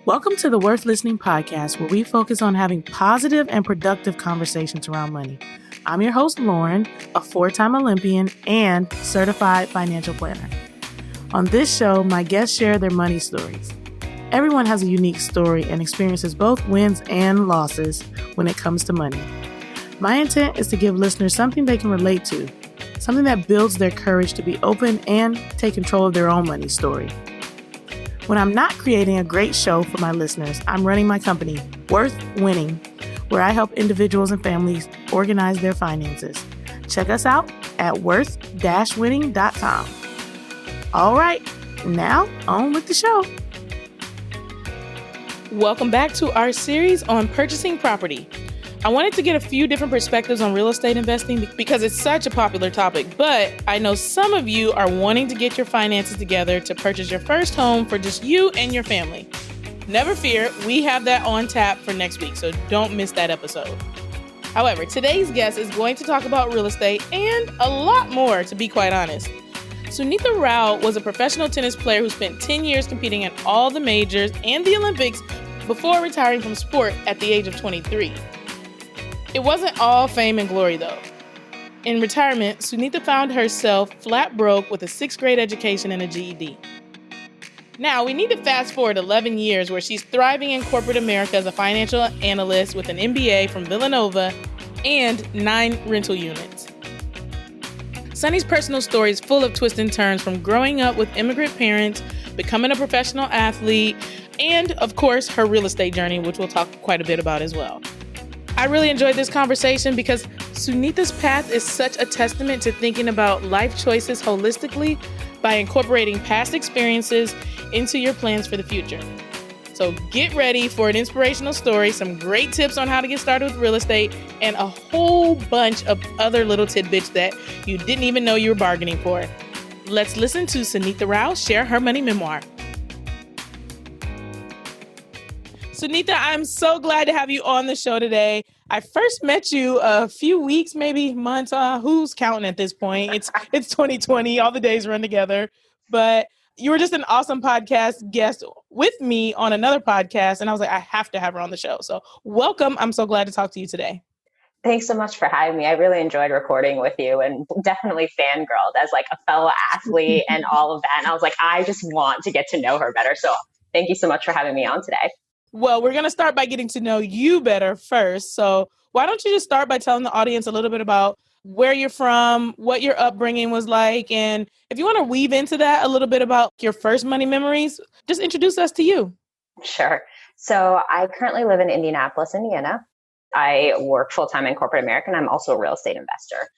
Welcome to the Worth Listening podcast, where we focus on having positive and productive conversations around money. I'm your host, Lauren, a 4-time Olympian and certified financial planner. On this show, my guests share their money stories. Everyone has a unique story and experiences both wins and losses when it comes to money. My intent is to give listeners something they can relate to, something that builds their courage to be open and take control of their own money story. When I'm not creating a great show for my listeners, I'm running my company, Worth Winning, where I help individuals and families organize their finances. Check us out at worth-winning.com. All right, now on with the show. Welcome back to our series on purchasing property. I wanted to get a few different perspectives on real estate investing because it's such a popular topic, but I know some of you are wanting to get your finances together to purchase your first home for just you and your family. Never fear, we have that on tap for next week, so don't miss that episode. However, today's guest is going to talk about real estate and a lot more, to be quite honest. Sunitha Rao was a professional tennis player who spent 10 years competing in all the majors and the Olympics before retiring from sport at the age of 23. It wasn't all fame and glory, though. In retirement, Sunitha found herself flat broke with a 6th grade education and a GED. Now, we need to fast forward 11 years where she's thriving in corporate America as a financial analyst with an MBA from Villanova and 9 rental units. Sunny's personal story is full of twists and turns, from growing up with immigrant parents, becoming a professional athlete, and, of course, her real estate journey, which we'll talk quite a bit about as well. I really enjoyed this conversation because Sunitha's path is such a testament to thinking about life choices holistically by incorporating past experiences into your plans for the future. So get ready for an inspirational story, some great tips on how to get started with real estate, and a whole bunch of other little tidbits that you didn't even know you were bargaining for. Let's listen to Sunitha Rao share her money memoir. Sunitha, I'm so glad to have you on the show today. I first met you a few weeks, maybe months. Who's counting at this point? It's 2020. All the days run together. But you were just an awesome podcast guest with me on another podcast. And I was like, I have to have her on the show. So welcome. I'm so glad to talk to you today. Thanks so much for having me. I really enjoyed recording with you and definitely fangirled as like a fellow athlete and all of that. And I was like, I just want to get to know her better. So thank you so much for having me on today. Well, we're going to start by getting to know you better first. So why don't you just start by telling the audience a little bit about where you're from, what your upbringing was like, and if you want to weave into that a little bit about your first money memories, just introduce us to you. Sure. So I currently live in Indianapolis, Indiana. I work full-time in corporate America, and I'm also a real estate investor.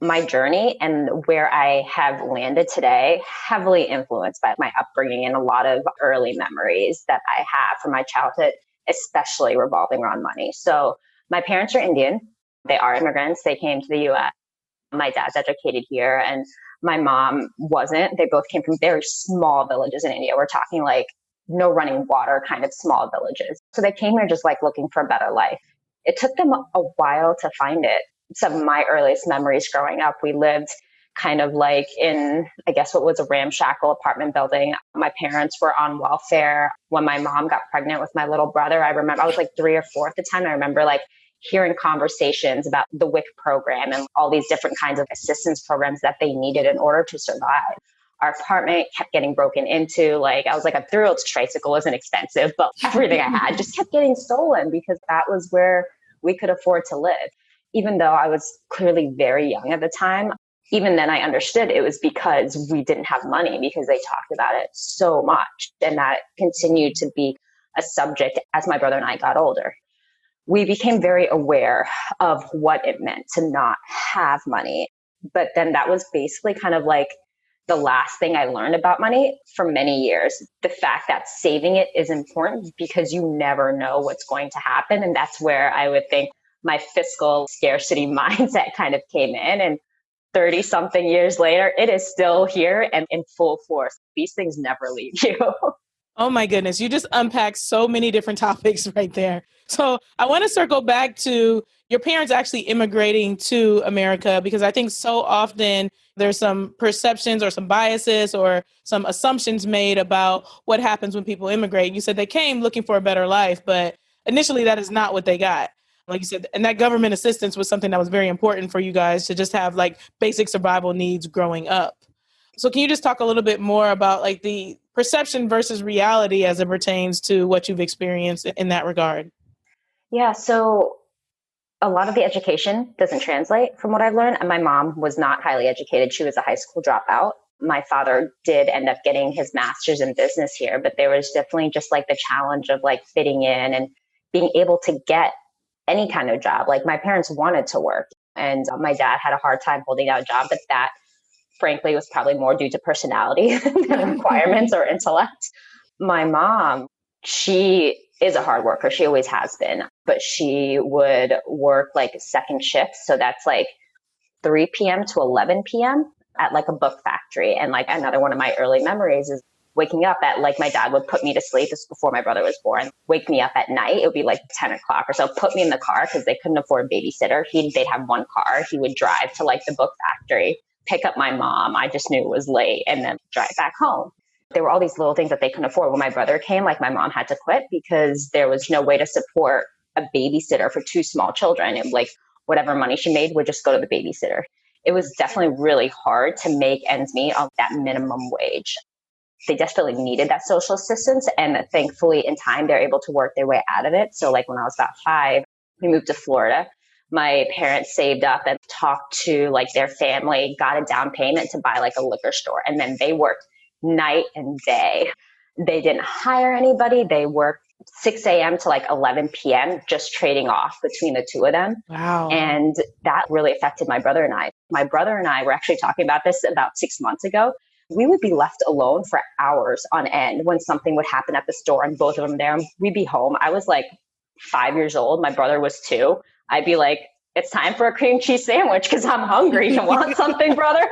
My journey and where I have landed today, heavily influenced by my upbringing and a lot of early memories that I have from my childhood, especially revolving around money. So my parents are Indian. They are immigrants. They came to the U.S. My dad's educated here and my mom wasn't. They both came from very small villages in India. We're talking like no running water kind of small villages. So they came here just like looking for a better life. It took them a while to find it. Some of my earliest memories growing up, we lived kind of like in, I guess, what was a ramshackle apartment building. My parents were on welfare. When my mom got pregnant with my little brother, I remember I was like 3 or 4 at the time. I remember like hearing conversations about the WIC program and all these different kinds of assistance programs that they needed in order to survive. Our apartment kept getting broken into. Like I was like a 3-year-old's tricycle wasn't expensive, but everything I had just kept getting stolen because that was where we could afford to live. Even though I was clearly very young at the time, even then I understood it was because we didn't have money because they talked about it so much. And that continued to be a subject as my brother and I got older. We became very aware of what it meant to not have money. But then that was basically kind of like the last thing I learned about money for many years. The fact that saving it is important because you never know what's going to happen. And that's where I would think my fiscal scarcity mindset kind of came in. And 30 something years later, it is still here and in full force. These things never leave you. Oh my goodness. You just unpacked so many different topics right there. So I want to circle back to your parents actually immigrating to America, because I think so often there's some perceptions or some biases or some assumptions made about what happens when people immigrate. You said they came looking for a better life, but initially that is not what they got. Like you said, and that government assistance was something that was very important for you guys to just have like basic survival needs growing up. So can you just talk a little bit more about like the perception versus reality as it pertains to what you've experienced in that regard? Yeah, so a lot of the education doesn't translate from what I've learned. And my mom was not highly educated. She was a high school dropout. My father did end up getting his master's in business here, but there was definitely just like the challenge of like fitting in and being able to get any kind of job. Like my parents wanted to work and my dad had a hard time holding down a job, but that frankly was probably more due to personality than requirements or intellect. My mom, she is a hard worker. She always has been, but she would work like second shifts. So that's like 3 p.m. to 11 p.m. at like a book factory. And like another one of my early memories is waking up at like my dad would put me to sleep. This was before my brother was born. Wake me up at night. It would be like 10 o'clock or so. Put me in the car because they couldn't afford a babysitter. They'd have one car. He would drive to like the book factory, pick up my mom. I just knew it was late and then drive back home. There were all these little things that they couldn't afford. When my brother came, like my mom had to quit because there was no way to support a babysitter for two small children. And like whatever money she made would just go to the babysitter. It was definitely really hard to make ends meet on that minimum wage. They desperately needed that social assistance. And thankfully in time, they're able to work their way out of it. So like when I was about 5, we moved to Florida. My parents saved up and talked to like their family, got a down payment to buy like a liquor store. And then they worked night and day. They didn't hire anybody. They worked 6 a.m. to like 11 p.m. just trading off between the two of them. Wow. And that really affected my brother and I. My brother and I were actually talking about this about 6 months ago. We would be left alone for hours on end when something would happen at the store and both of them there. We'd be home. I was like 5 years old. My brother was 2. I'd be like, it's time for a cream cheese sandwich because I'm hungry. You want something, brother?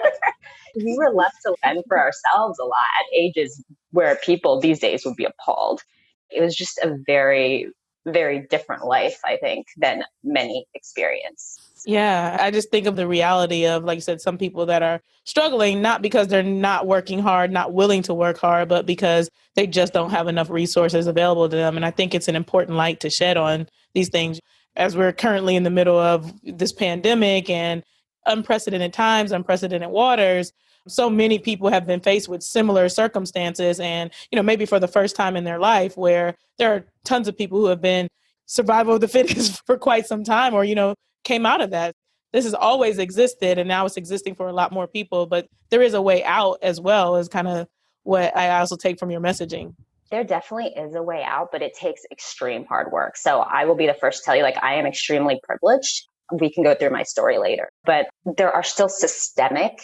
We were left to fend for ourselves a lot at ages where people these days would be appalled. It was just a very, very different life, I think, than many experience. Yeah, I just think of the reality of, like you said, some people that are struggling, not because they're not working hard, not willing to work hard, but because they just don't have enough resources available to them. And I think it's an important light to shed on these things as we're currently in the middle of this pandemic and unprecedented times, unprecedented waters. So many people have been faced with similar circumstances and, maybe for the first time in their life, where there are tons of people who have been survival of the fittest for quite some time, or, came out of that. This has always existed and now it's existing for a lot more people, but there is a way out as well, is kind of what I also take from your messaging. There definitely is a way out, but it takes extreme hard work. So I will be the first to tell you, like, I am extremely privileged. We can go through my story later, but there are still systemic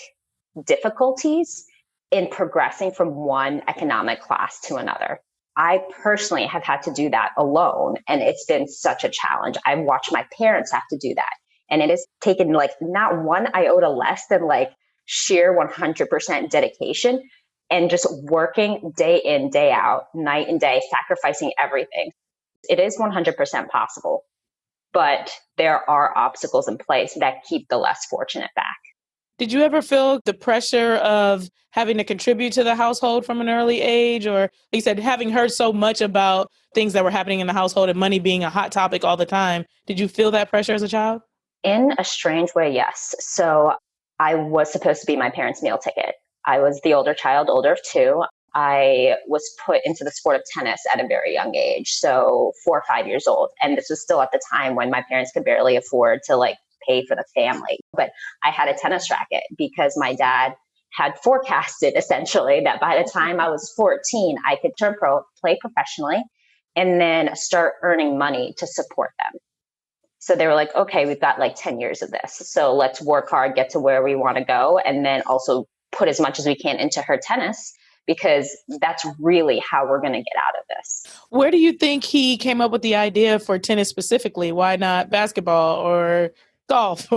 difficulties in progressing from one economic class to another. I personally have had to do that alone, and it's been such a challenge. I've watched my parents have to do that, and it has taken like not one iota less than like sheer 100% dedication and just working day in, day out, night and day, sacrificing everything. It is 100% possible, but there are obstacles in place that keep the less fortunate back. Did you ever feel the pressure of having to contribute to the household from an early age? Or, like you said, having heard so much about things that were happening in the household and money being a hot topic all the time, did you feel that pressure as a child? In a strange way, yes. So I was supposed to be my parents' meal ticket. I was the older child, older of 2. I was put into the sport of tennis at a very young age, so 4 or 5 years old. And this was still at the time when my parents could barely afford to like pay for the family. But I had a tennis racket because my dad had forecasted essentially that by the time I was 14, I could turn pro, play professionally, and then start earning money to support them. So they were like, okay, we've got like 10 years of this. So let's work hard, get to where we want to go, and then also put as much as we can into her tennis, because that's really how we're going to get out of this. Where do you think he came up with the idea for tennis specifically? Why not basketball or golf?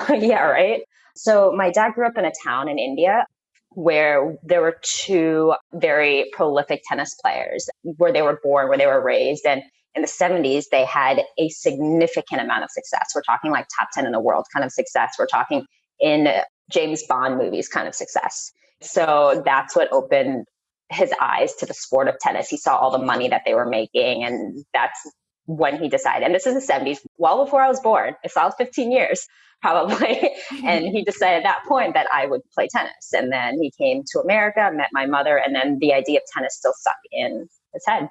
Yeah, right. So my dad grew up in a town in India. where there were two very prolific tennis players, where they were born, where they were raised. And in the 70s, they had a significant amount of success. We're talking like top 10 in the world kind of success. We're talking in James Bond movies kind of success. So that's what opened his eyes to the sport of tennis. He saw all the money that they were making, and that's when he decided, and this is the 70s, well before I was born. So I was 15 years probably. And he decided at that point that I would play tennis. And then he came to America, met my mother, and then the idea of tennis still stuck in his head.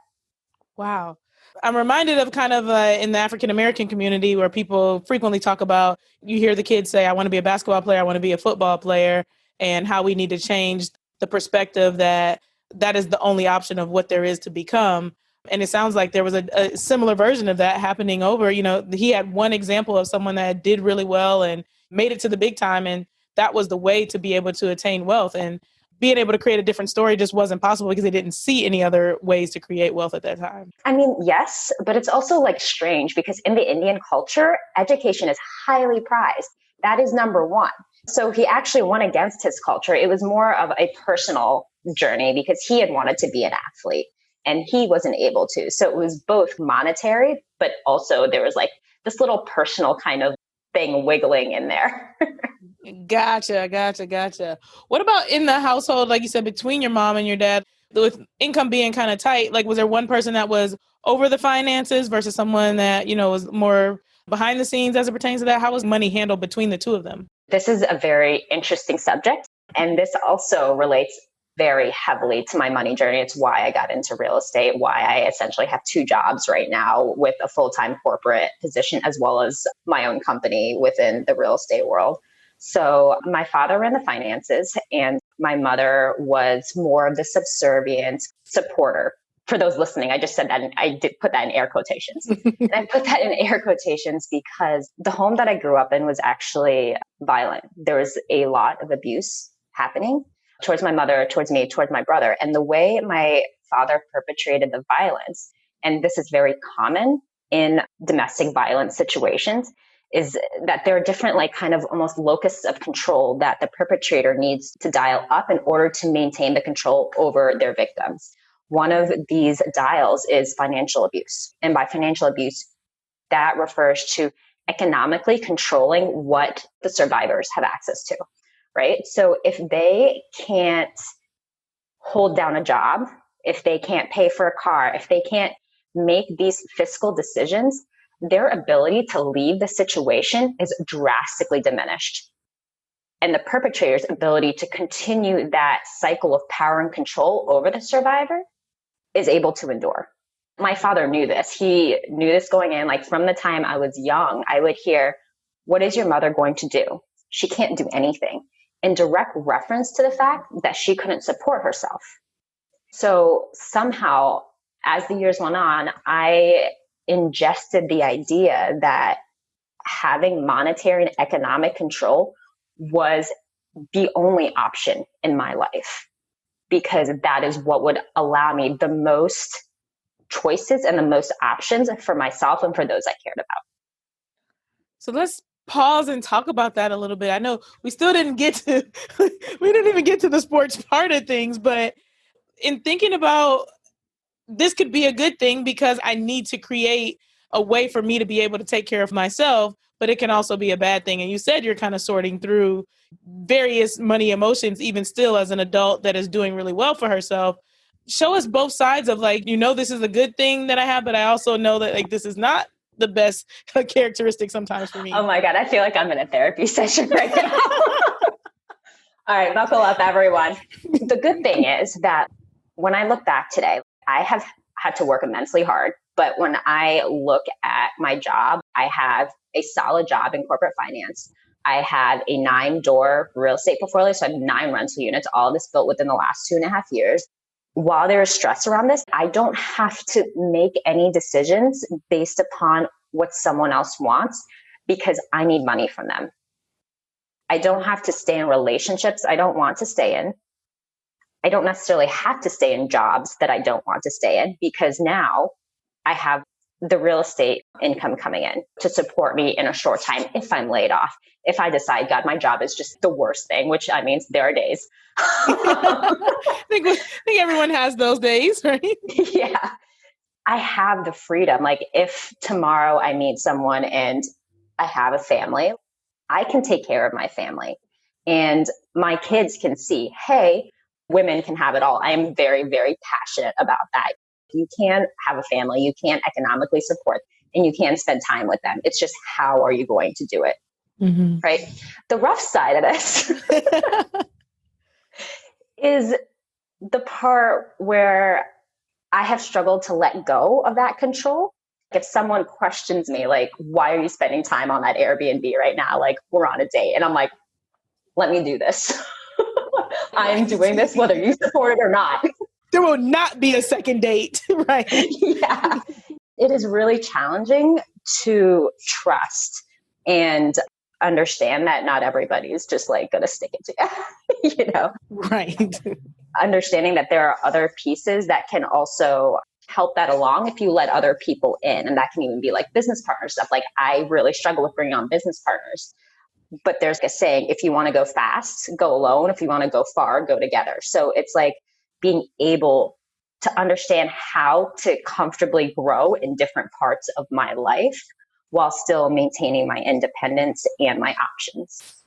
Wow. I'm reminded of kind of in the African American community where people frequently talk about, you hear the kids say, I want to be a basketball player, I want to be a football player, and how we need to change the perspective that that is the only option of what there is to become. And it sounds like there was a similar version of that happening over, he had one example of someone that did really well and made it to the big time. And that was the way to be able to attain wealth. And being able to create a different story just wasn't possible because they didn't see any other ways to create wealth at that time. I mean, yes, but it's also like strange because in the Indian culture, education is highly prized. That is number one. So he actually went against his culture. It was more of a personal journey because he had wanted to be an athlete and he wasn't able to. So it was both monetary, but also there was like this little personal kind of thing wiggling in there. Gotcha. What about in the household, like you said, between your mom and your dad, with income being kind of tight, like was there one person that was over the finances versus someone that, was more behind the scenes as it pertains to that? How was money handled between the two of them? This is a very interesting subject. And this also relates very heavily to my money journey. It's why I got into real estate, why I essentially have two jobs right now with a full-time corporate position, as well as my own company within the real estate world. So my father ran the finances and my mother was more of the subservient supporter. For those listening, I just said that, and I did put that in air quotations. And I put that in air quotations because the home that I grew up in was actually violent. There was a lot of abuse happening towards my mother, towards me, towards my brother. And the way my father perpetrated the violence, and this is very common in domestic violence situations, is that there are different like kind of almost locusts of control that the perpetrator needs to dial up in order to maintain the control over their victims. One of these dials is financial abuse. And by financial abuse, that refers to economically controlling what the survivors have access to, right? So if they can't hold down a job, if they can't pay for a car, if they can't make these fiscal decisions, their ability to leave the situation is drastically diminished. And the perpetrator's ability to continue that cycle of power and control over the survivor is able to endure. My father knew this. He knew this going in. Like from the time I was young, I would hear, what is your mother going to do? She can't do anything. In direct reference to the fact that she couldn't support herself. So somehow, as the years went on, I ingested the idea that having monetary and economic control was the only option in my life, because that is what would allow me the most choices and the most options for myself and for those I cared about. So let's pause and talk about that a little bit. I know we still didn't get to, we didn't even get to the sports part of things, but in thinking about this could be a good thing because I need to create a way for me to be able to take care of myself, but it can also be a bad thing. And you said you're kind of sorting through various money emotions, even still as an adult that is doing really well for herself. Show us both sides of like, this is a good thing that I have, but I also know that like this is not the best characteristic sometimes for me. Oh my God, I feel like I'm in a therapy session right now. All right, buckle up, everyone. The good thing is that when I look back today, I have had to work immensely hard. But when I look at my job, I have a solid job in corporate finance. I have a 9-door real estate portfolio. So I have 9 rental units, all of this built within the last 2.5 years. While there is stress around this, I don't have to make any decisions based upon what someone else wants because I need money from them. I don't have to stay in relationships I don't want to stay in. I don't necessarily have to stay in jobs that I don't want to stay in because now I have the real estate income coming in to support me in a short time if I'm laid off. If I decide, God, my job is just the worst thing, which I mean, there are days. I think everyone has those days, right? Yeah. I have the freedom. Like if tomorrow I meet someone and I have a family, I can take care of my family. And my kids can see, hey, women can have it all. I am very, very passionate about that. You can have a family, you can economically support, and you can spend time with them. It's just how are you going to do it? Mm-hmm. Right? The rough side of this is the part where I have struggled to let go of that control. If someone questions me, like, why are you spending time on that Airbnb right now? Like, we're on a date. And I'm like, let me do this. I'm doing this whether you support it or not. There will not be a second date, right? Yeah. It is really challenging to trust and understand that not everybody is just like going to stick it together, Right. Understanding that there are other pieces that can also help that along if you let other people in. And that can even be like business partner stuff. Like I really struggle with bringing on business partners. But there's a saying, if you want to go fast, go alone. If you want to go far, go together. So it's like being able to understand how to comfortably grow in different parts of my life while still maintaining my independence and my options.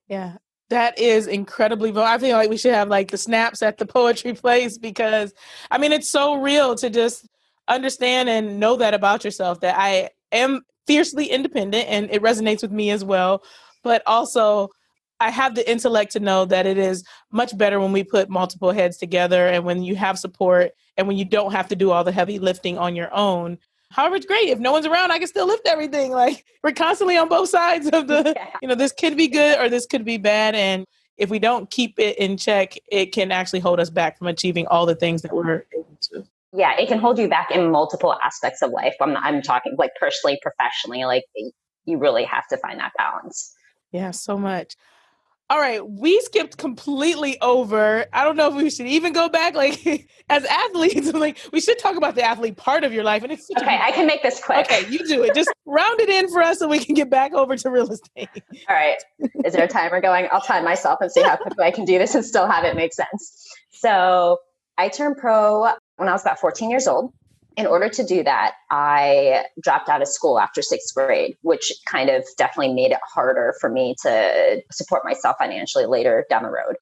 Yeah. That is incredibly I feel like we should have like the snaps at the poetry place because I mean, it's so real to just understand and know that about yourself, that I am fiercely independent and it resonates with me as well. But also I have the intellect to know that it is much better when we put multiple heads together and when you have support and when you don't have to do all the heavy lifting on your own. However, it's great. If no one's around, I can still lift everything. Like we're constantly on both sides of the, this could be good or this could be bad. And if we don't keep it in check, it can actually hold us back from achieving all the things that we're able to. Yeah, it can hold you back in multiple aspects of life. I'm talking like personally, professionally, like you really have to find that balance. Yeah, so much. All right, we skipped completely over. I don't know if we should even go back. Like as athletes, like we should talk about the athlete part of your life. And it's okay, I can make this quick. Okay, you do it. Just round it in for us so we can get back over to real estate. All right. Is there a timer going? I'll time myself and see how quickly I can do this and still have it make sense. So I turned pro when I was about 14 years old. In order to do that, I dropped out of school after sixth grade, which kind of definitely made it harder for me to support myself financially later down the road.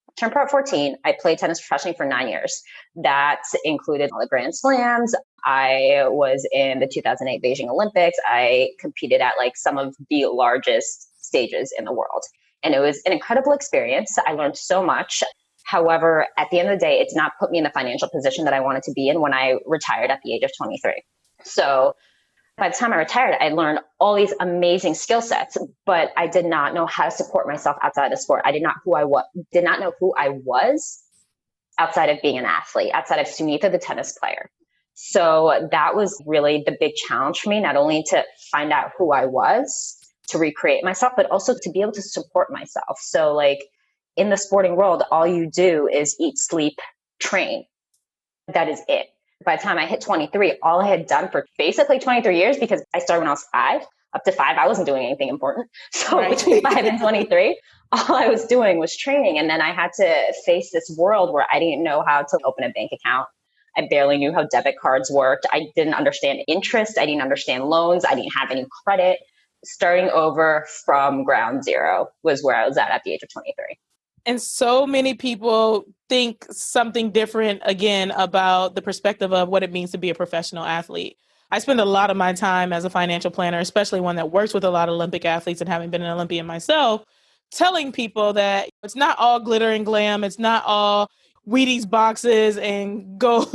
I turned pro at 14. I played tennis professionally for 9 years. That included all the Grand Slams. I was in the 2008 Beijing Olympics. I competed at like some of the largest stages in the world. And it was an incredible experience. I learned so much. However, at the end of the day, it's not put me in the financial position that I wanted to be in when I retired at the age of 23. So by the time I retired, I learned all these amazing skill sets, but I did not know how to support myself outside of sport. I did not know who I was outside of being an athlete, outside of Sunitha, the tennis player. So that was really the big challenge for me, not only to find out who I was, to recreate myself, but also to be able to support myself. So like, in the sporting world, all you do is eat, sleep, train. That is it. By the time I hit 23, all I had done for basically 23 years, because I started when I was 5, up to 5, I wasn't doing anything important. So right. Between 5 and 23, all I was doing was training. And then I had to face this world where I didn't know how to open a bank account. I barely knew how debit cards worked. I didn't understand interest. I didn't understand loans. I didn't have any credit. Starting over from ground zero was where I was at the age of 23. And so many people think something different, again, about the perspective of what it means to be a professional athlete. I spend a lot of my time as a financial planner, especially one that works with a lot of Olympic athletes and having been an Olympian myself, telling people that it's not all glitter and glam. It's not all Wheaties boxes and gold.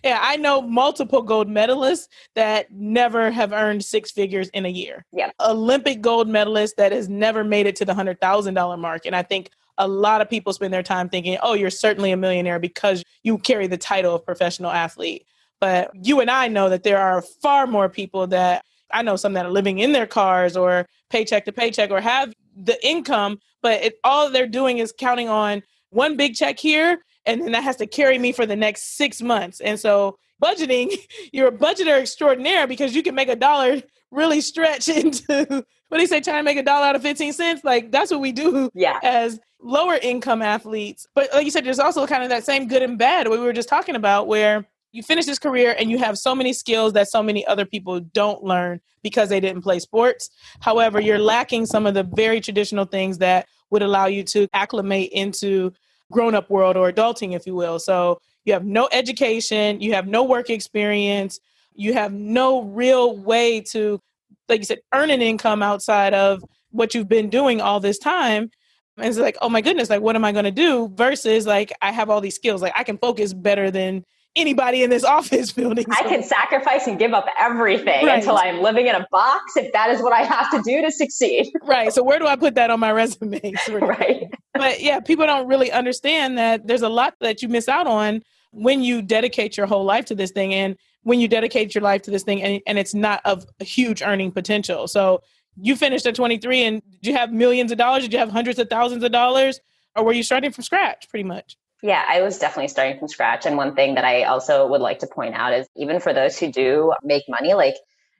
I know multiple gold medalists that never have earned 6 figures in a year. Yep. Olympic gold medalist that has never made it to the $100,000 mark. And I think a lot of people spend their time thinking, oh, you're certainly a millionaire because you carry the title of professional athlete. But you and I know that there are far more people that I know, some that are living in their cars or paycheck to paycheck or have the income, but all they're doing is counting on one big check here and then that has to carry me for the next 6 months. And so budgeting, you're a budgeter extraordinaire because you can make $1 really stretch into, what do you say, trying to make $1 out of 15 cents? Like that's what we do as lower income athletes. But like you said, there's also kind of that same good and bad we were just talking about, where you finish this career and you have so many skills that so many other people don't learn because they didn't play sports. However, you're lacking some of the very traditional things that would allow you to acclimate into grown-up world or adulting, if you will. So you have no education, you have no work experience, you have no real way to, like you said, earn an income outside of what you've been doing all this time. And it's like, oh my goodness, like, what am I going to do? Versus like, I have all these skills. Like I can focus better than anybody in this office building. I can sacrifice and give up everything until I'm living in a box if that is what I have to do to succeed. Right. So where do I put that on my resume? Right. But yeah, people don't really understand that there's a lot that you miss out on when you dedicate your whole life to this thing, and when you dedicate your life to this thing and it's not of a huge earning potential. So you finished at 23 and did you have millions of dollars? Did you have hundreds of thousands of dollars? Or were you starting from scratch pretty much? Yeah, I was definitely starting from scratch. And one thing that I also would like to point out is even for those who do make money, like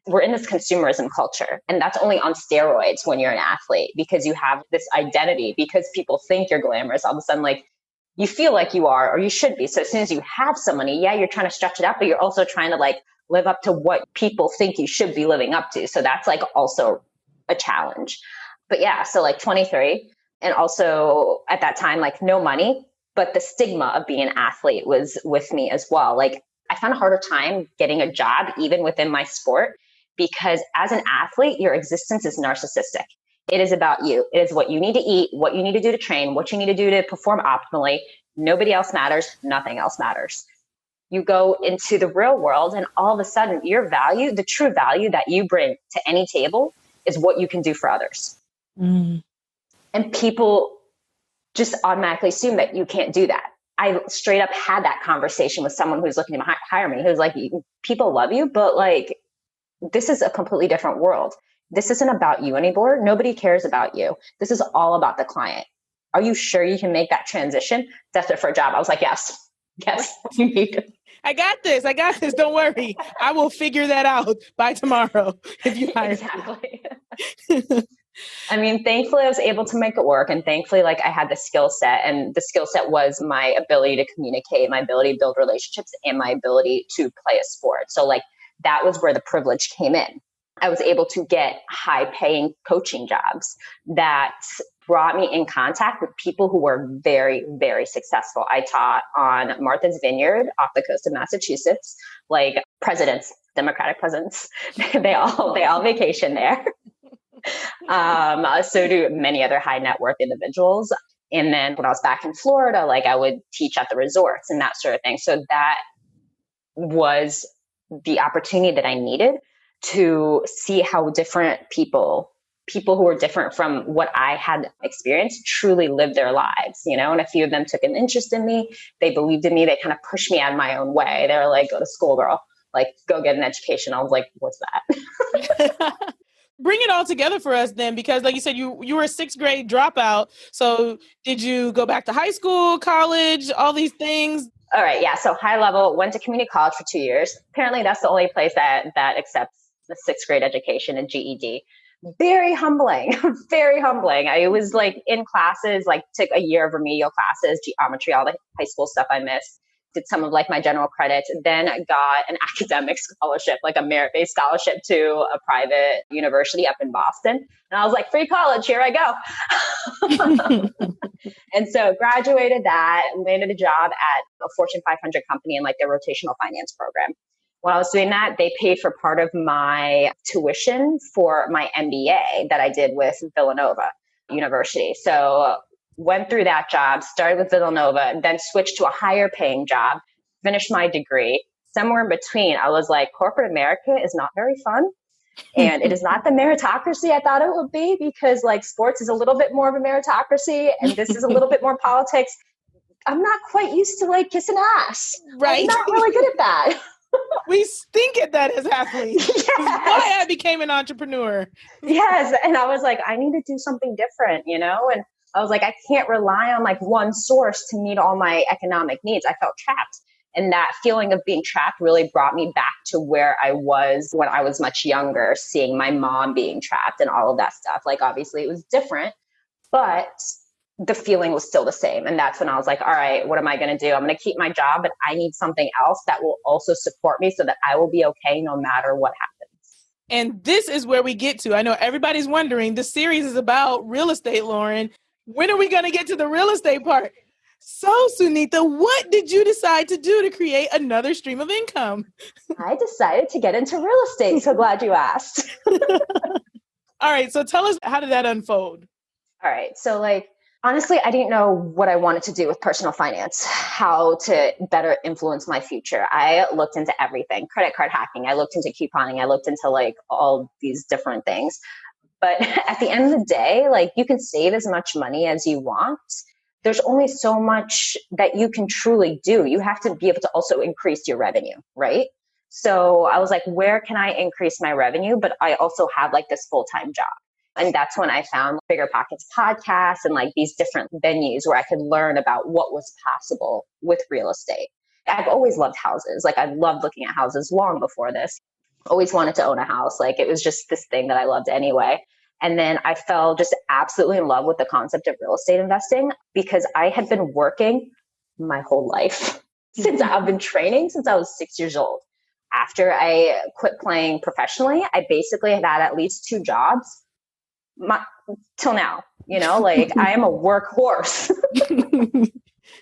we're in this consumerism culture, and that's only on steroids when you're an athlete, because you have this identity, because people think you're glamorous. All of a sudden, like you feel like you are, or you should be. So as soon as you have some money, yeah, you're trying to stretch it out, but you're also trying to like live up to what people think you should be living up to. So that's like also a challenge. But yeah, so like 23, and also at that time, like no money. But the stigma of being an athlete was with me as well. Like I found a harder time getting a job, even within my sport, because as an athlete, your existence is narcissistic. It is about you. It is what you need to eat, what you need to do to train, what you need to do to perform optimally. Nobody else matters. Nothing else matters. You go into the real world and all of a sudden your value, the true value that you bring to any table is what you can do for others. And people just automatically assume that you can't do that. I straight up had that conversation with someone who's looking to hire me, who's like, people love you, but like, this is a completely different world. This isn't about you anymore. Nobody cares about you. This is all about the client. Are you sure you can make that transition? Desperate for a job. I was like, yes. I got this. Don't worry. I will figure that out by tomorrow if you hire me. I mean, thankfully I was able to make it work. And thankfully, like I had the skill set, and the skill set was my ability to communicate, my ability to build relationships, and my ability to play a sport. So like that was where the privilege came in. I was able to get high paying coaching jobs that brought me in contact with people who were very, very successful. I taught on Martha's Vineyard off the coast of Massachusetts, like presidents, Democratic presidents, they all vacation there. So do many other high net worth individuals. And then when I was back in Florida, like I would teach at the resorts and that sort of thing. So that was the opportunity that I needed to see how different people who were different from what I had experienced truly lived their lives, you know, and a few of them took an interest in me. They believed in me. They kind of pushed me out of my own way. They were like, go to school, girl, like go get an education. I was like, what's that? Bring it all together for us then, because like you said, you were a 6th grade dropout. So did you go back to high school, college, all these things? All right. Yeah. So high level, went to community college for 2 years. Apparently that's the only place that accepts the 6th grade education and GED. Very humbling, very humbling. I was like in classes, like took a year of remedial classes, geometry, all the high school stuff I missed. Did some of like my general credits, then I got an academic scholarship, like a merit-based scholarship to a private university up in Boston. And I was like, free college, here I go. And so graduated that, landed a job at a Fortune 500 company in like their rotational finance program. When I was doing that, they paid for part of my tuition for my MBA that I did with Villanova University. So went through that job, started with Villanova, then switched to a higher paying job, finished my degree. Somewhere in between, I was like, corporate America is not very fun. And it is not the meritocracy I thought it would be, because like sports is a little bit more of a meritocracy and this is a little bit more politics. I'm not quite used to like kissing ass. Right. I'm not really good at that. We stink at that as athletes. Yes. Why I became an entrepreneur. Yes. And I was like, I need to do something different, you know? And I was like, I can't rely on like one source to meet all my economic needs. I felt trapped. And that feeling of being trapped really brought me back to where I was when I was much younger, seeing my mom being trapped and all of that stuff. Like, obviously it was different, but the feeling was still the same. And that's when I was like, all right, what am I going to do? I'm going to keep my job, but I need something else that will also support me so that I will be okay no matter what happens. And this is where we get to. I know everybody's wondering, the series is about real estate, Lauren. When are we going to get to the real estate part? So, Sunitha, what did you decide to do to create another stream of income? I decided to get into real estate. So glad you asked. All right. So tell us, how did that unfold? All right. So like, honestly, I didn't know what I wanted to do with personal finance, how to better influence my future. I looked into everything, credit card hacking. I looked into couponing. I looked into like all these different things. But at the end of the day, like you can save as much money as you want. There's only so much that you can truly do. You have to be able to also increase your revenue, right? So I was like, where can I increase my revenue? But I also have like this full-time job. And that's when I found Bigger Pockets podcast and like these different venues where I could learn about what was possible with real estate. I've always loved houses. Like I loved looking at houses long before this. Always wanted to own a house. Like it was just this thing that I loved anyway. And then I fell just absolutely in love with the concept of real estate investing because I had been working my whole life since I've been training since I was 6 years old. After I quit playing professionally, I basically had had at least 2 jobs till now, like I am a workhorse.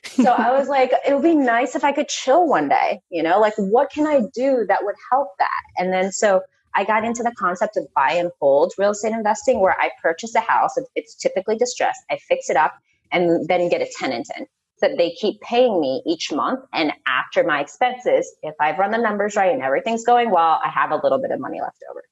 So I was like, it would be nice if I could chill one day, like what can I do that would help that? And then so I got into the concept of buy and hold real estate investing where I purchase a house. It's typically distressed. I fix it up and then get a tenant in so that they keep paying me each month. And after my expenses, if I've run the numbers right and everything's going well, I have a little bit of money left over.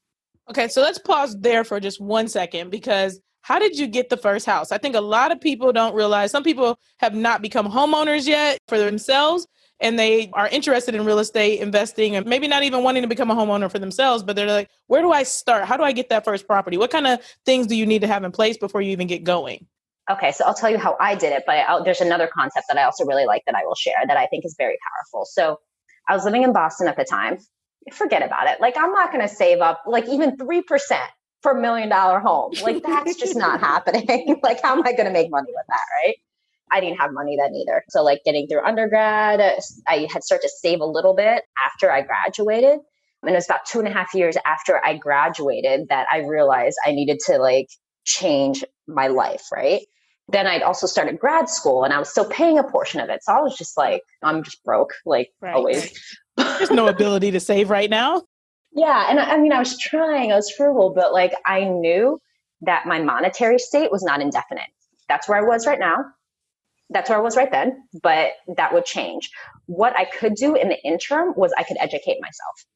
Okay, so let's pause there for just 1 second because how did you get the first house? I think a lot of people don't realize some people have not become homeowners yet for themselves and they are interested in real estate investing and maybe not even wanting to become a homeowner for themselves, but they're like, where do I start? How do I get that first property? What kind of things do you need to have in place before you even get going? Okay, so I'll tell you how I did it, but there's another concept that I also really like that I will share that I think is very powerful. So I was living in Boston at the time. Forget about it. Like, I'm not going to save up like even 3% for $1 million home. Like, that's just not happening. Like, how am I going to make money with that, right? I didn't have money then either. So like getting through undergrad, I had started to save a little bit after I graduated. And it was about 2.5 years after I graduated that I realized I needed to like change my life, right? Then I'd also started grad school and I was still paying a portion of it. So I was just like, I'm just broke, like always. Right. There's no ability to save right now. Yeah. And I mean, I was trying, I was frugal, but like I knew that my monetary state was not indefinite. That's where I was right now. That's where I was right then, but that would change. What I could do in the interim was I could educate myself.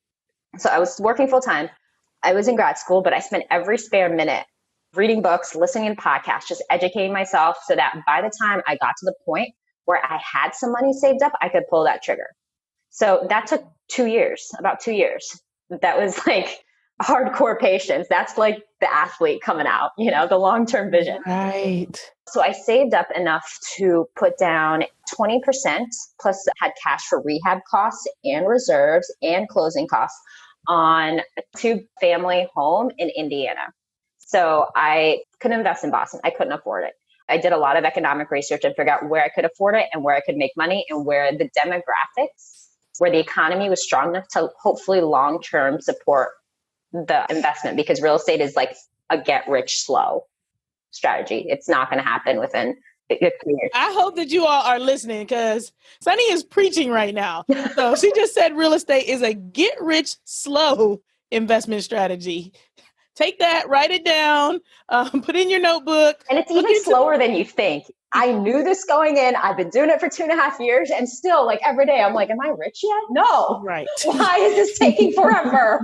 So I was working full time. I was in grad school, but I spent every spare minute reading books, listening to podcasts, just educating myself so that by the time I got to the point where I had some money saved up, I could pull that trigger. So that took 2 years, about 2 years. That was like hardcore patience. That's like the athlete coming out, the long-term vision. Right. So I saved up enough to put down 20% plus had cash for rehab costs and reserves and closing costs on a 2-family home in Indiana. So I couldn't invest in Boston. I couldn't afford it. I did a lot of economic research and figured out where I could afford it and where I could make money and where the demographics, where the economy was strong enough to hopefully long-term support the investment, because real estate is like a get rich slow strategy. It's not going to happen within 3 years. I hope that you all are listening because Sunny is preaching right now. So she just said real estate is a get rich slow investment strategy. Take that, write it down, put in your notebook. And it's even slower than you think. I knew this going in. I've been doing it for 2.5 years and still like every day I'm like, am I rich yet? No. Right. Why is this taking forever?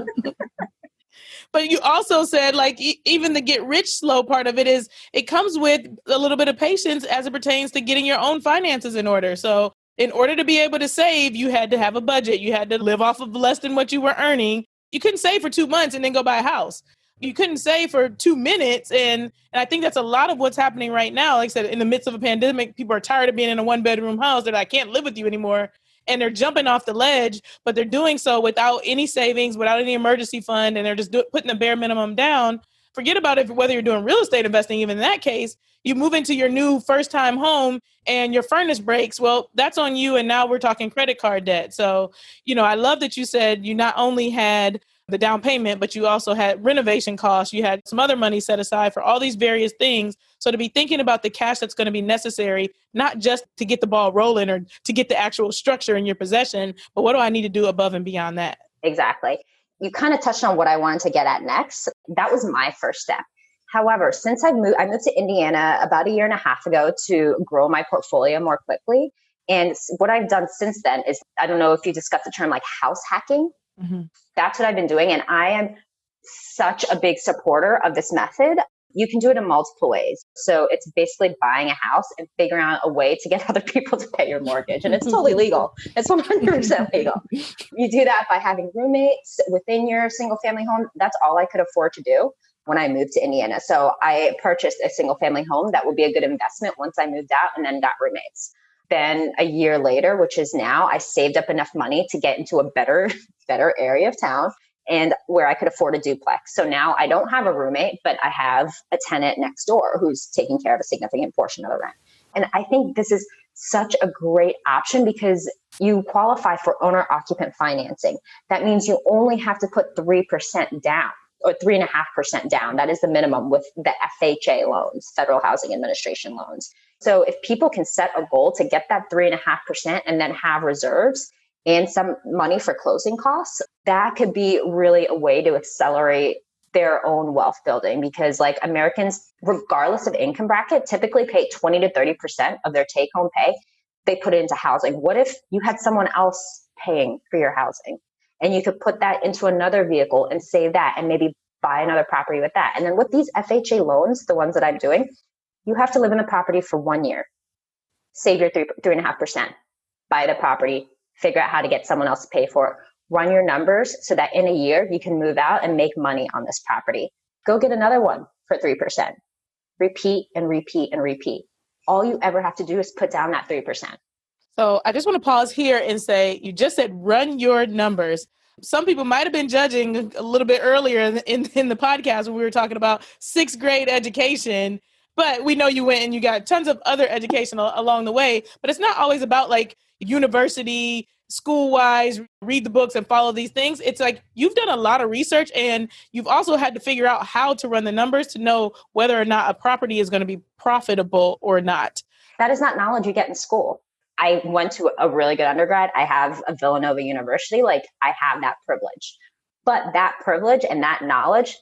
But you also said like even the get rich slow part of it is it comes with a little bit of patience as it pertains to getting your own finances in order. So in order to be able to save, you had to have a budget. You had to live off of less than what you were earning. You couldn't save for 2 months and then go buy a house. you couldn't say for 2 minutes. And I think that's a lot of what's happening right now. Like I said, in the midst of a pandemic, people are tired of being in a 1-bedroom house that I can't live with you anymore. And they're jumping off the ledge, but they're doing so without any savings, without any emergency fund. And they're just putting the bare minimum down. Forget about it, whether you're doing real estate investing. Even in that case, you move into your new first time home and your furnace breaks. Well, that's on you. And now we're talking credit card debt. So, I love that you said you not only had the down payment, but you also had renovation costs. You had some other money set aside for all these various things. So to be thinking about the cash that's going to be necessary, not just to get the ball rolling or to get the actual structure in your possession, but what do I need to do above and beyond that? Exactly. You kind of touched on what I wanted to get at next. That was my first step. However, since I moved to Indiana about a year and a half ago to grow my portfolio more quickly. And what I've done since then is, I don't know if you discussed the term like house hacking. Mm-hmm. That's what I've been doing. And I am such a big supporter of this method. You can do it in multiple ways. So it's basically buying a house and figuring out a way to get other people to pay your mortgage. And it's totally legal. It's 100% legal. You do that by having roommates within your single family home. That's all I could afford to do when I moved to Indiana. So I purchased a single family home that would be a good investment once I moved out, and then got roommates. Then a year later, which is now, I saved up enough money to get into a better area of town and where I could afford a duplex. So now I don't have a roommate, but I have a tenant next door who's taking care of a significant portion of the rent. And I think this is such a great option because you qualify for owner-occupant financing. That means you only have to put 3% down or 3.5% down. That is the minimum with the FHA loans, Federal Housing Administration loans. So if people can set a goal to get that 3.5% and then have reserves and some money for closing costs, that could be really a way to accelerate their own wealth building, because like Americans, regardless of income bracket, typically pay 20 to 30% of their take home pay. They put it into housing. What if you had someone else paying for your housing and you could put that into another vehicle and save that and maybe buy another property with that? And then with these FHA loans, the ones that I'm doing, you have to live in the property for 1 year, save your 3.5%, buy the property, figure out how to get someone else to pay for it, run your numbers so that in a year you can move out and make money on this property. Go get another one for 3%. Repeat and repeat and repeat. All you ever have to do is put down that 3%. So I just want to pause here and say, you just said run your numbers. Some people might have been judging a little bit earlier in the podcast when we were talking about 6th grade education, but we know you went and you got tons of other education along the way. But it's not always about like university, school-wise, read the books and follow these things. It's like you've done a lot of research and you've also had to figure out how to run the numbers to know whether or not a property is going to be profitable or not. That is not knowledge you get in school. I went to a really good undergrad. I have a Villanova University. Like I have that privilege. But that privilege and that knowledge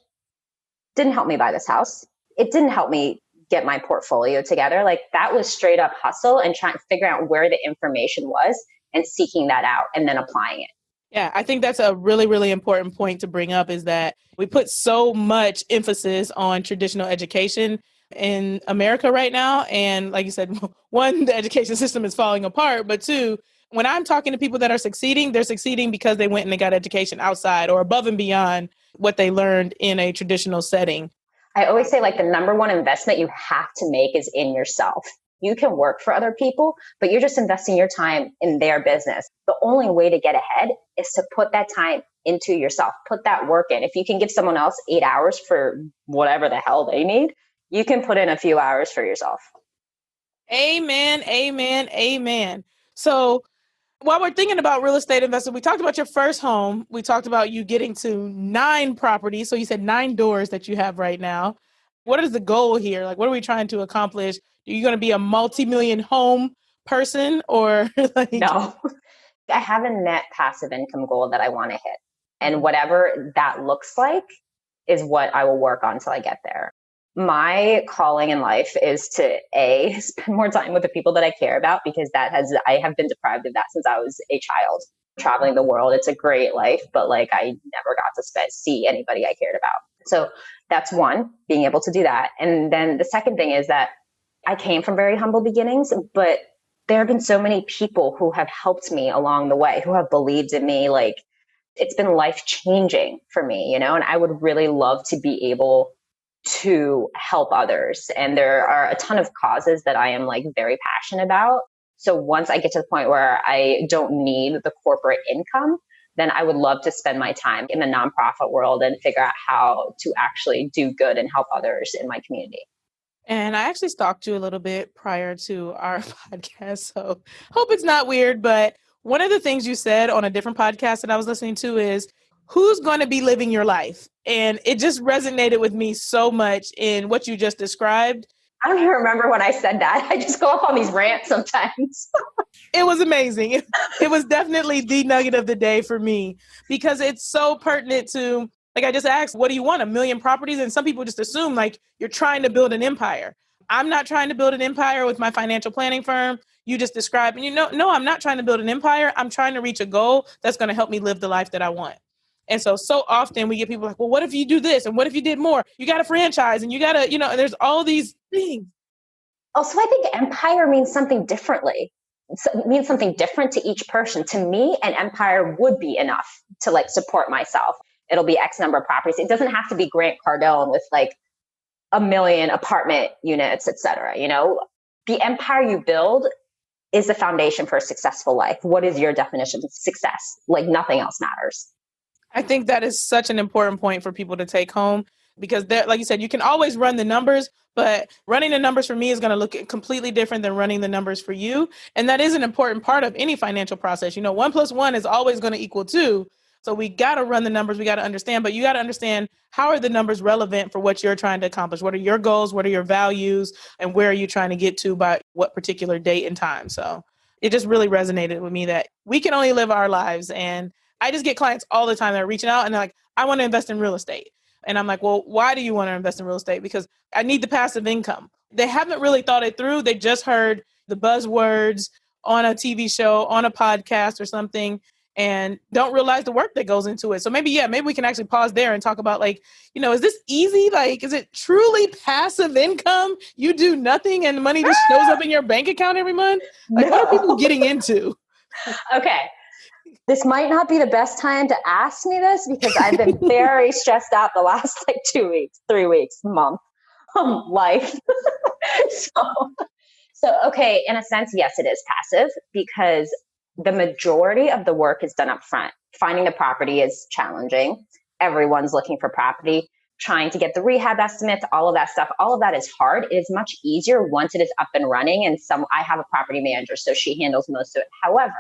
didn't help me buy this house. It didn't help me get my portfolio together. Like that was straight up hustle and trying to figure out where the information was and seeking that out and then applying it. Yeah, I think that's a really, really important point to bring up, is that we put so much emphasis on traditional education in America right now. And like you said, one, the education system is falling apart, but two, when I'm talking to people that are succeeding, they're succeeding because they went and they got education outside or above and beyond what they learned in a traditional setting. I always say like the number one investment you have to make is in yourself. You can work for other people, but you're just investing your time in their business. The only way to get ahead is to put that time into yourself, put that work in. If you can give someone else 8 hours for whatever the hell they need, you can put in a few hours for yourself. Amen, amen, amen. So while we're thinking about real estate investing, we talked about your first home. We talked about you getting to 9 properties. So you said 9 doors that you have right now. What is the goal here? Like, what are we trying to accomplish? Are you going to be a multi-million home person or like? No, I have a net passive income goal that I want to hit. And whatever that looks like is what I will work on until I get there. My calling in life is to spend more time with the people that I care about, because I have been deprived of that since I was a child. Traveling the world, it's a great life, but like I never got to see anybody I cared about. So that's one, being able to do that. And then the second thing is that I came from very humble beginnings, but there have been so many people who have helped me along the way, who have believed in me. Like it's been life changing for me, and I would really love to be able to help others. And there are a ton of causes that I am like very passionate about. So once I get to the point where I don't need the corporate income, then I would love to spend my time in the nonprofit world and figure out how to actually do good and help others in my community. And I actually stalked you a little bit prior to our podcast. So hope it's not weird. But one of the things you said on a different podcast that I was listening to is, who's going to be living your life? And it just resonated with me so much in what you just described. I don't even remember when I said that. I just go off on these rants sometimes. It was amazing. It was definitely the nugget of the day for me, because it's so pertinent to, like I just asked, what do you want? 1 million properties? And some people just assume like you're trying to build an empire. I'm not trying to build an empire with my financial planning firm. You just described, and no, I'm not trying to build an empire. I'm trying to reach a goal that's going to help me live the life that I want. And so often we get people like, well, what if you do this? And what if you did more? You got to franchise and you got to, and there's all these things. Also, I think empire means something differently. It means something different to each person. To me, an empire would be enough to like support myself. It'll be X number of properties. It doesn't have to be Grant Cardone with like 1 million apartment units, et cetera. The empire you build is the foundation for a successful life. What is your definition of success? Like nothing else matters. I think that is such an important point for people to take home, because like you said, you can always run the numbers, but running the numbers for me is going to look completely different than running the numbers for you. And that is an important part of any financial process. 1 + 1 is always going to equal 2. So we got to run the numbers. We got to understand, but you got to understand, how are the numbers relevant for what you're trying to accomplish? What are your goals? What are your values? And where are you trying to get to by what particular date and time? So it just really resonated with me that we can only live our lives. And I just get clients all the time that are reaching out and they're like, I want to invest in real estate. And I'm like, well, why do you want to invest in real estate? Because I need the passive income. They haven't really thought it through. They just heard the buzzwords on a TV show, on a podcast or something, and don't realize the work that goes into it. So maybe we can actually pause there and talk about like, is this easy? Like, is it truly passive income? You do nothing and the money just shows up in your bank account every month? Like, No. what are people getting into? Okay. This might not be the best time to ask me this, because I've been very stressed out the last like 2 weeks, 3 weeks, month, life. So, okay, in a sense, yes, it is passive, because the majority of the work is done up front. Finding the property is challenging. Everyone's looking for property, trying to get the rehab estimates, all of that stuff. All of that is hard. It is much easier once it is up and running. And I have a property manager, so she handles most of it. However,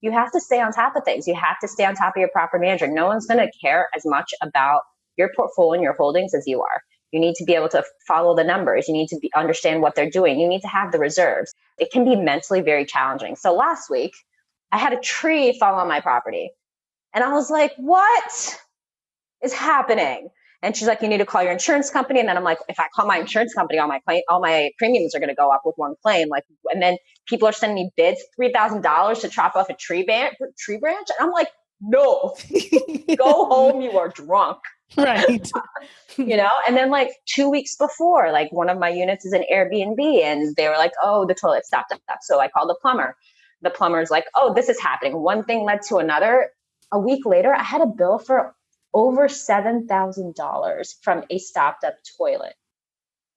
you have to stay on top of things. You have to stay on top of your property manager. No one's going to care as much about your portfolio and your holdings as you are. You need to be able to follow the numbers. You need to understand what they're doing. You need to have the reserves. It can be mentally very challenging. So last week, I had a tree fall on my property. And I was like, what is happening? And she's like, you need to call your insurance company. And then I'm like, if I call my insurance company, all my premiums are going to go up with one claim. Like, and then people are sending me bids, $3,000 to chop off a tree branch. And I'm like, no, go home. You are drunk. Right. And then like 2 weeks before, like one of my units is an Airbnb and they were like, oh, the toilet stopped up. So I called the plumber. The plumber's like, oh, this is happening. One thing led to another. A week later, I had a bill for over $7,000 from a stopped up toilet.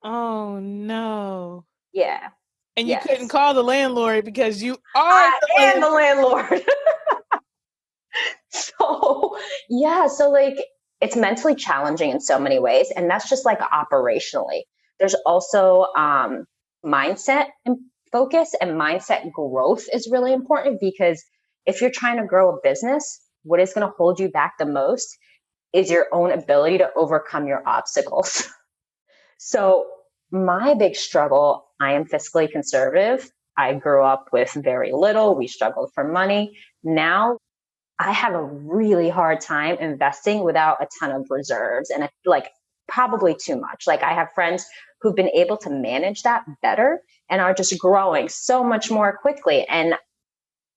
Oh no. Yeah. And you couldn't call the landlord because you are the landlord. So like it's mentally challenging in so many ways. And that's just like operationally. There's also mindset and focus, and mindset growth is really important, because if you're trying to grow a business, what is going to hold you back the most is your own ability to overcome your obstacles. So my big struggle, I am fiscally conservative. I grew up with very little. We struggled for money. Now I have a really hard time investing without a ton of reserves, and like probably too much. Like I have friends who've been able to manage that better and are just growing so much more quickly. And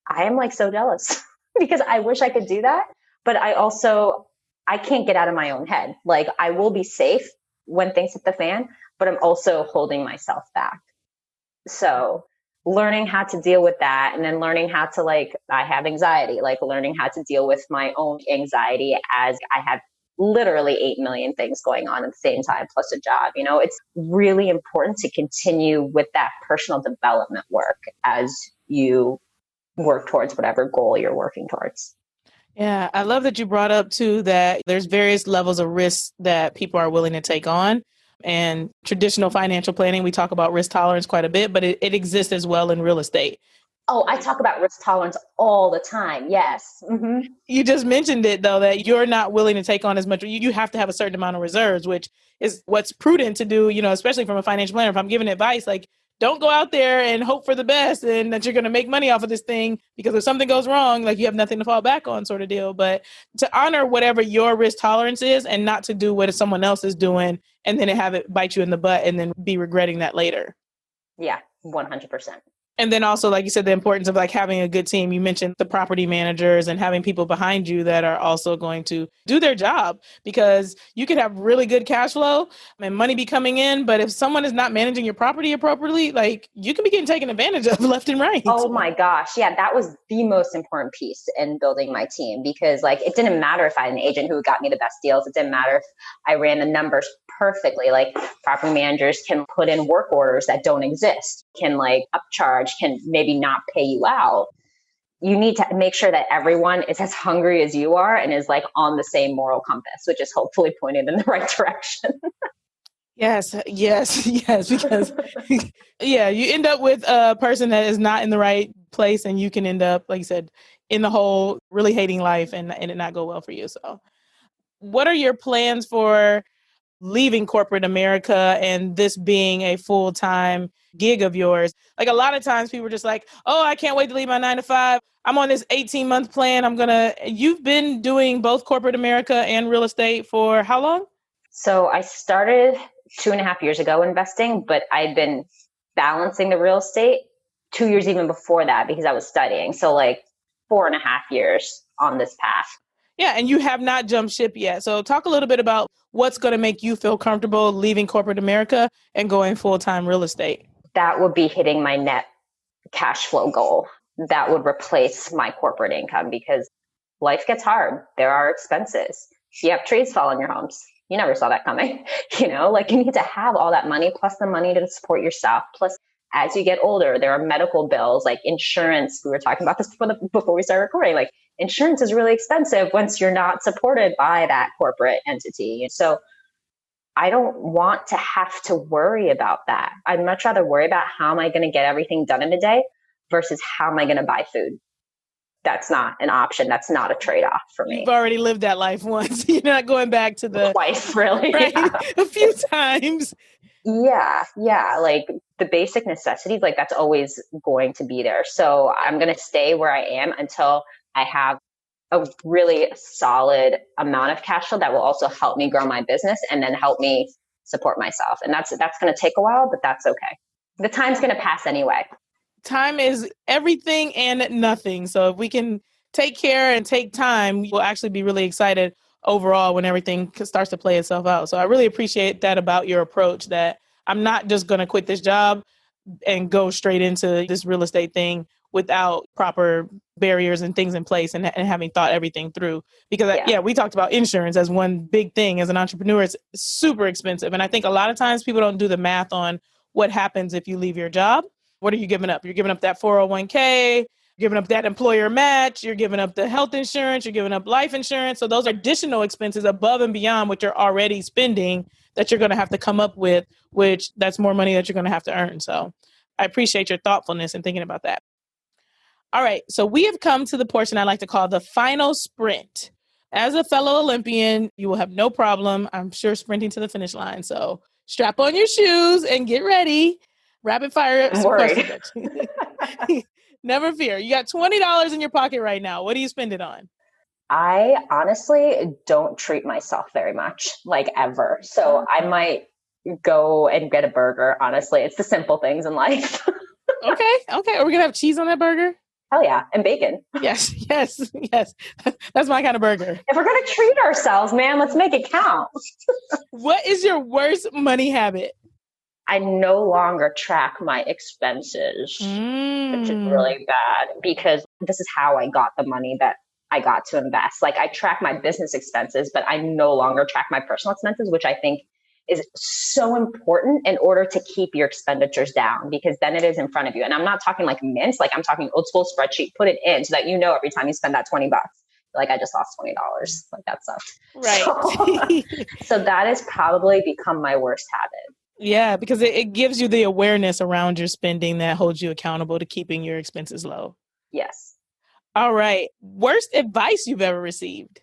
I am like so jealous because I wish I could do that. But I can't get out of my own head. Like I will be safe when things hit the fan, but I'm also holding myself back. So learning how to deal with that, and then learning how to, like, I have anxiety, like learning how to deal with my own anxiety as I have literally 8 million things going on at the same time, plus a job. It's really important to continue with that personal development work as you work towards whatever goal you're working towards. Yeah, I love that you brought up too that there's various levels of risk that people are willing to take on. And traditional financial planning, we talk about risk tolerance quite a bit, but it exists as well in real estate. Oh, I talk about risk tolerance all the time. Yes. Mm-hmm. You just mentioned it though, that you're not willing to take on as much. You have to have a certain amount of reserves, which is what's prudent to do, especially from a financial planner. If I'm giving advice, like, don't go out there and hope for the best and that you're going to make money off of this thing, because if something goes wrong, like, you have nothing to fall back on, sort of deal. But to honor whatever your risk tolerance is and not to do what someone else is doing and then have it bite you in the butt and then be regretting that later. Yeah, 100%. And then also, like you said, the importance of like having a good team. You mentioned the property managers and having people behind you that are also going to do their job, because you could have really good cash flow and money be coming in. But if someone is not managing your property appropriately, like, you can be getting taken advantage of left and right. Oh my gosh. Yeah, that was the most important piece in building my team, because like, it didn't matter if I had an agent who got me the best deals. It didn't matter if I ran the numbers perfectly. Like, property managers can put in work orders that don't exist, can like upcharge, can maybe not pay you out. You need to make sure that everyone is as hungry as you are and is like on the same moral compass, which is hopefully pointed in the right direction. Yes, yes, yes, because yeah, you end up with a person that is not in the right place, and you can end up, like you said, in the hole, really hating life and it not go well for you. So what are your plans for leaving corporate America and this being a full-time gig of yours? Like, a lot of times people are just like, oh, I can't wait to leave my 9 to 5. I'm on this 18-month plan. You've been doing both corporate America and real estate for how long? So I started 2.5 years ago investing, but I'd been balancing the real estate 2 years even before that, because I was studying. So like 4.5 years on this path. Yeah, and you have not jumped ship yet. So talk a little bit about what's going to make you feel comfortable leaving corporate America and going full-time real estate. That would be hitting my net cash flow goal. That would replace my corporate income, because life gets hard. There are expenses. You have trees fall on your homes. You never saw that coming. Like, you need to have all that money plus the money to support yourself. Plus, as you get older, there are medical bills, like insurance. We were talking about this before we started recording. Like, insurance is really expensive once you're not supported by that corporate entity. So I don't want to have to worry about that. I'd much rather worry about how am I going to get everything done in a day versus how am I going to buy food. That's not an option. That's not a trade-off for me. You've already lived that life once. You're not going back to the twice, really. Right? Yeah. A few times. Yeah. Like, the basic necessities, like, that's always going to be there. So I'm going to stay where I am until I have a really solid amount of cash flow that will also help me grow my business and then help me support myself. And that's going to take a while, but that's okay. The time's going to pass anyway. Time is everything and nothing. So if we can take care and take time, we'll actually be really excited overall when everything starts to play itself out. So I really appreciate that about your approach, that I'm not just going to quit this job and go straight into this real estate thing without proper barriers and things in place and having thought everything through. Because we talked about insurance as one big thing. As an entrepreneur, it's super expensive. And I think a lot of times people don't do the math on what happens if you leave your job. What are you giving up? You're giving up that 401k, you're giving up that employer match, you're giving up the health insurance, you're giving up life insurance. So those are additional expenses above and beyond what you're already spending that you're going to have to come up with, which that's more money that you're going to have to earn. So I appreciate your thoughtfulness in thinking about that. All right. So we have come to the portion I like to call the final sprint. As a fellow Olympian, you will have no problem, I'm sure, sprinting to the finish line. So strap on your shoes and get ready. Rapid fire questions. Never fear. You got $20 in your pocket right now. What do you spend it on? I honestly don't treat myself very much, like, ever. So I might go and get a burger. Honestly, it's the simple things in life. Okay. Are we going to have cheese on that burger? Hell yeah. And bacon. Yes. That's my kind of burger. If we're going to treat ourselves, man, let's make it count. What is your worst money habit? I no longer track my expenses, which is really bad because this is how I got the money that I got to invest. Like I track my business expenses, but I no longer track my personal expenses, which I think is so important in order to keep your expenditures down, because then it is in front of you. And I'm not talking like mints, like I'm talking old school spreadsheet, put it in so that you know every time you spend that $20, like I just lost $20. Like that sucked. Right. So that has probably become my worst habit. Yeah, because it gives you the awareness around your spending that holds you accountable to keeping your expenses low. Yes. All right. Worst advice you've ever received?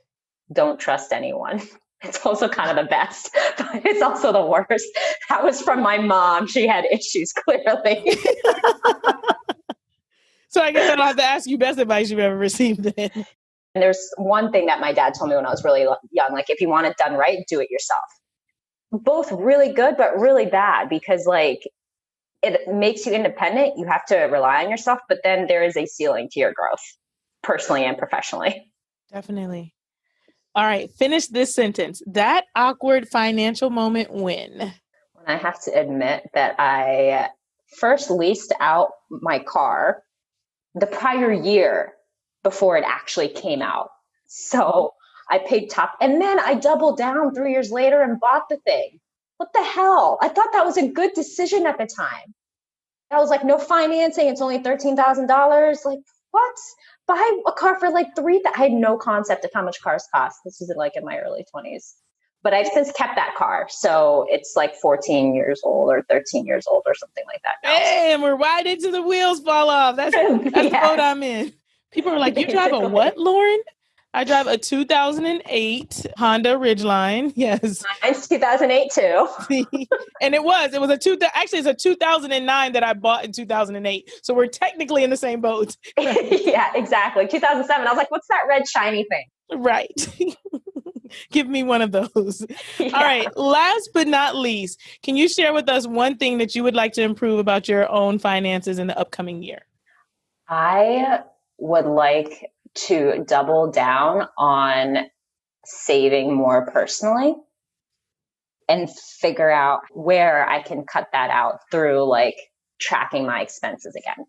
Don't trust anyone. It's also kind of the best, but it's also the worst. That was from my mom. She had issues, clearly. So I guess I don't have to ask you best advice you've ever received then. And there's one thing that my dad told me when I was really young, like if you want it done right, do it yourself. Both really good, but really bad, because like it makes you independent. You have to rely on yourself, but then there is a ceiling to your growth, personally and professionally. Definitely. All right. Finish this sentence. That awkward financial moment when? When I have to admit that I first leased out my car the prior year before it actually came out. So I paid top, and then I doubled down 3 years later and bought the thing. What the hell? I thought that was a good decision at the time. I was like, no financing. It's only $13,000. Like, what? Buy a car for like I had no concept of how much cars cost. This was like in my early 20s. But I've since kept that car. So it's like 14 years old or 13 years old or something like that now. Hey, and we're right into the wheels fall off. That's the boat I'm in. People are like, you drive a what, Lauren? I drive a 2008 Honda Ridgeline. Yes. Mine's 2008 too. And it's a 2009 that I bought in 2008. So we're technically in the same boat. Yeah, exactly. 2007. I was like, what's that red shiny thing? Right. Give me one of those. Yeah. All right. Last but not least, can you share with us one thing that you would like to improve about your own finances in the upcoming year? I would like to double down on saving more personally and figure out where I can cut that out through like tracking my expenses again.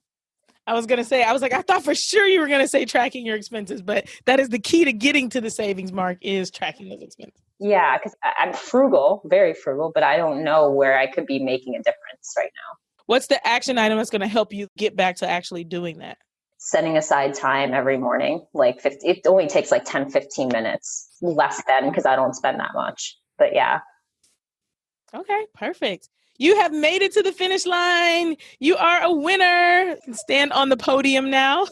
I was going to say, I thought for sure you were going to say tracking your expenses, but that is the key to getting to the savings mark is tracking those expenses. Yeah, because I'm frugal, very frugal, but I don't know where I could be making a difference right now. What's the action item that's going to help you get back to actually doing that? Setting aside time every morning, like it only takes like 10, 15 minutes, less than, because I don't spend that much. But yeah. Okay, perfect. You have made it to the finish line. You are a winner. Stand on the podium now.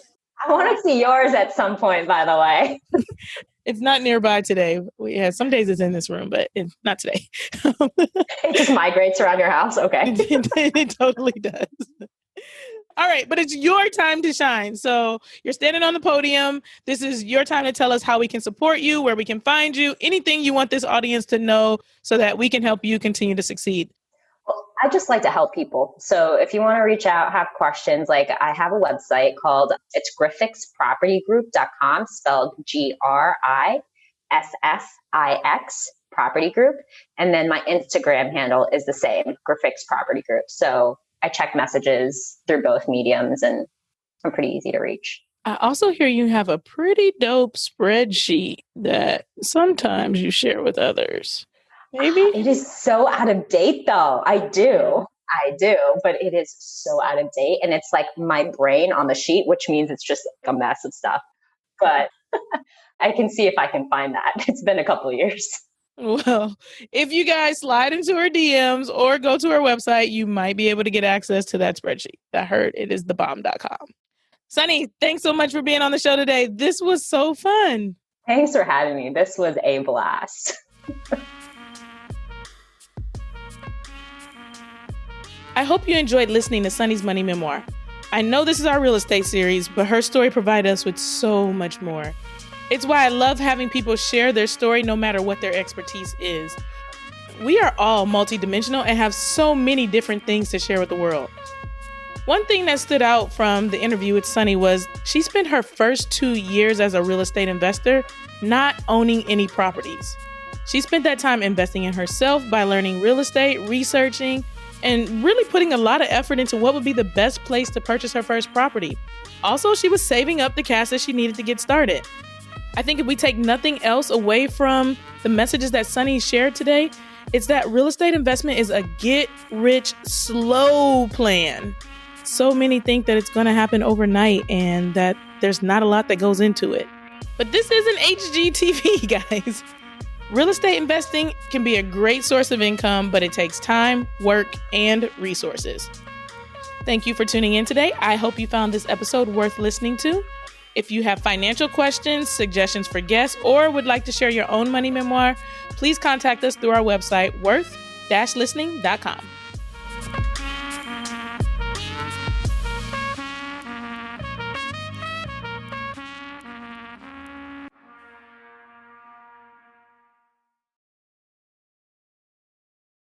I want to see yours at some point, by the way. It's not nearby today. Some days it's in this room, but it's not today. It just migrates around your house. Okay. It totally does. All right, but it's your time to shine. So you're standing on the podium. This is your time to tell us how we can support you, where we can find you, anything you want this audience to know so that we can help you continue to succeed. Well, I just like to help people. So if you want to reach out, have questions, like I have a website called, it's griffixpropertygroup.com, spelled GRIFFIX Property Group. And then my Instagram handle is the same, Griffix Property Group. So I check messages through both mediums and I'm pretty easy to reach. I also hear you have a pretty dope spreadsheet that sometimes you share with others. Maybe? It is so out of date though. I do, but it is so out of date. And it's like my brain on the sheet, which means it's just like a mess of stuff. But I can see if I can find that. It's been a couple of years. Well, if you guys slide into her DMs or go to her website, you might be able to get access to that spreadsheet. I heard it is thebomb.com. Sunny, thanks so much for being on the show today. This was so fun. Thanks for having me. This was a blast. I hope you enjoyed listening to Sunny's Money Memoir. I know this is our real estate series, but her story provided us with so much more. It's why I love having people share their story no matter what their expertise is. We are all multidimensional and have so many different things to share with the world. One thing that stood out from the interview with Sunny was she spent her first 2 years as a real estate investor not owning any properties. She spent that time investing in herself by learning real estate, researching, and really putting a lot of effort into what would be the best place to purchase her first property. Also, she was saving up the cash that she needed to get started. I think if we take nothing else away from the messages that Sunny shared today, it's that real estate investment is a get-rich-slow plan. So many think that it's going to happen overnight and that there's not a lot that goes into it. But this isn't HGTV, guys. Real estate investing can be a great source of income, but it takes time, work, and resources. Thank you for tuning in today. I hope you found this episode worth listening to. If you have financial questions, suggestions for guests, or would like to share your own money memoir, please contact us through our website, worth-listening.com.